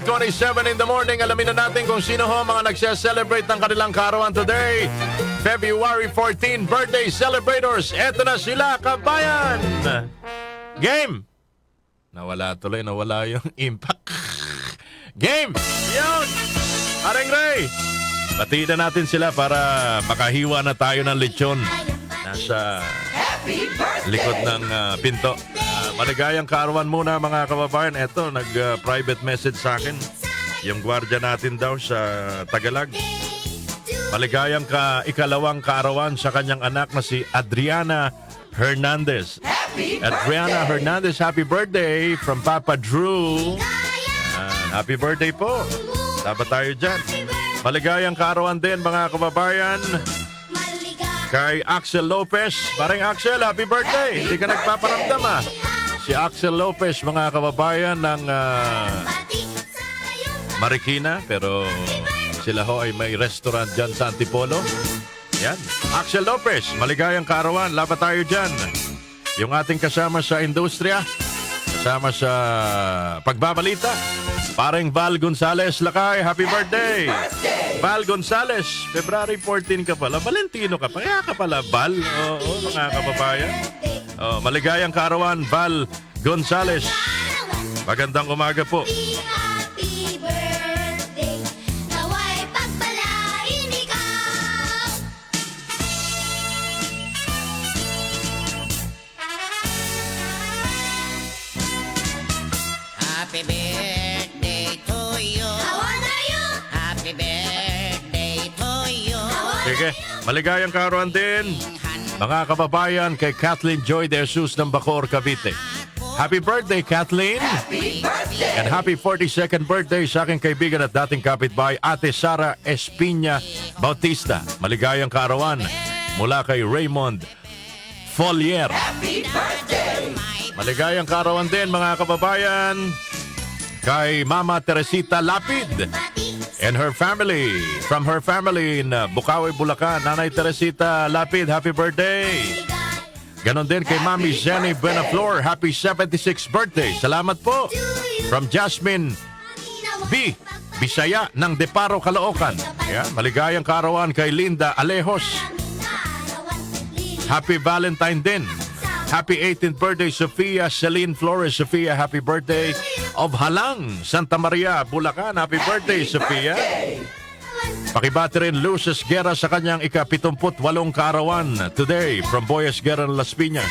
5:27 in the morning. Alamin na natin kung sino ho mga nagse-celebrate ng kanilang karawan today. February 14, birthday celebrators. Eto na sila, kabayan! Game! Nawala yung impact. Game! Yun! Aring Ray! Batiin na natin sila para makahiwa na tayo ng lechon. Nasa likod ng pinto. Maligayang kaarawan muna mga kababayan. Eto, nag-private message sa akin. Yung gwardiya natin daw sa Tagalog. Maligayang ikalawang kaarawan sa kanyang anak na si Adriana Hernandez. Adriana Hernandez, happy birthday from Papa Drew. Happy birthday po. Dapat tayo dyan. Maligayang kaarawan din mga kababayan kay Axel Lopez. Parang Axel, happy birthday. Hindi ka nagpaparamdam Si Axel Lopez, mga kababayan ng Marikina. Pero sila ho ay may restaurant dyan sa Antipolo. Yan. Axel Lopez, maligayang kaarawan. Laban tayo dyan. Yung ating kasama sa industriya, kasama sa pagbabalita, parang Val Gonzales Lakay, happy birthday! Val Gonzales, February 14 ka pala. Valentino ka pa. Kaya ka pala, Val. Oo, mga kababayan. Maligayang kaarawan, Val Gonzales. Magandang umaga po. Happy birthday, nawa'y pagpalain ikaw. Happy birthday to you. How old are you? Happy birthday to you. Sige, maligayang kaarawan din, mga kababayan, kay Kathleen Joy de Jesus ng Bacoor, Cavite. Happy birthday, Kathleen! Happy birthday. And happy 42nd birthday sa aking kaibigan at dating kapitbahay, Ate Sara Espina Bautista. Maligayang kaarawan mula kay Raymond Folier. Happy birthday. Maligayang kaarawan din, mga kababayan, kay Mama Teresita Lapid and her family. From her family in Bukawi, Bulacan. Nanay Teresita Lapid, happy birthday! Ganon din kay Mami Jenny Buenaflor, happy 76th birthday. Salamat po. From Jasmine B. Bisaya ng Deparo, Caloocan. Ayan, maligayang kaarawan kay Linda Alejos. Happy Valentine din. Happy 18th birthday, Sofia Celine Flores. Sofia, happy birthday of Halang, Santa Maria, Bulacan. Happy birthday, Sofia. Pakibati rin Luces Guerra sa kanyang ika-78 kaarawan today from Boyes Guerra ng Las Piñas.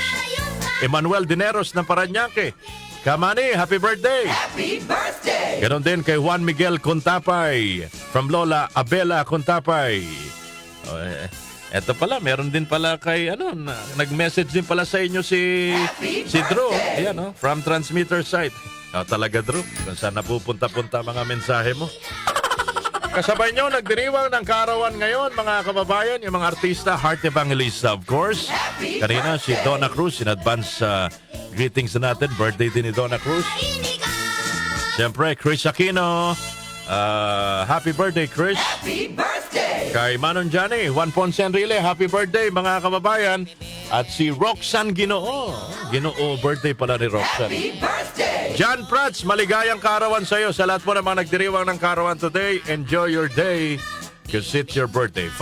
Emmanuel Dineros ng Parañaque. Kamani, happy birthday! Happy birthday. Ganon din kay Juan Miguel Contapay from Lola Abela Contapay. Eto pala, meron din pala kay nag-message din pala sa inyo si Drew. Ayan, from transmitter site. Talaga, Drew, kung saan napupunta-punta mga mensahe mo. Kasabay nyo, nagdiriwang ng kaarawan ngayon, mga kababayan, yung mga artista, Heart Evangelista, of course. Kanina, si Donna Cruz, in advance greetings na natin. Birthday din ni Donna Cruz. Siyempre, Chris Aquino. Happy birthday, Chris. Happy birthday. Kay Manon Johnny, Juan Ponce Enrile, happy birthday, mga kababayan. At si Roxanne Ginoo. Ginoo, birthday pala ni Roxanne. Happy birthday. John Prats, maligayang kaarawan sa iyo. Sa lahat mo namang nagdiriwang ng kaarawan today, enjoy your day because it's your birthday.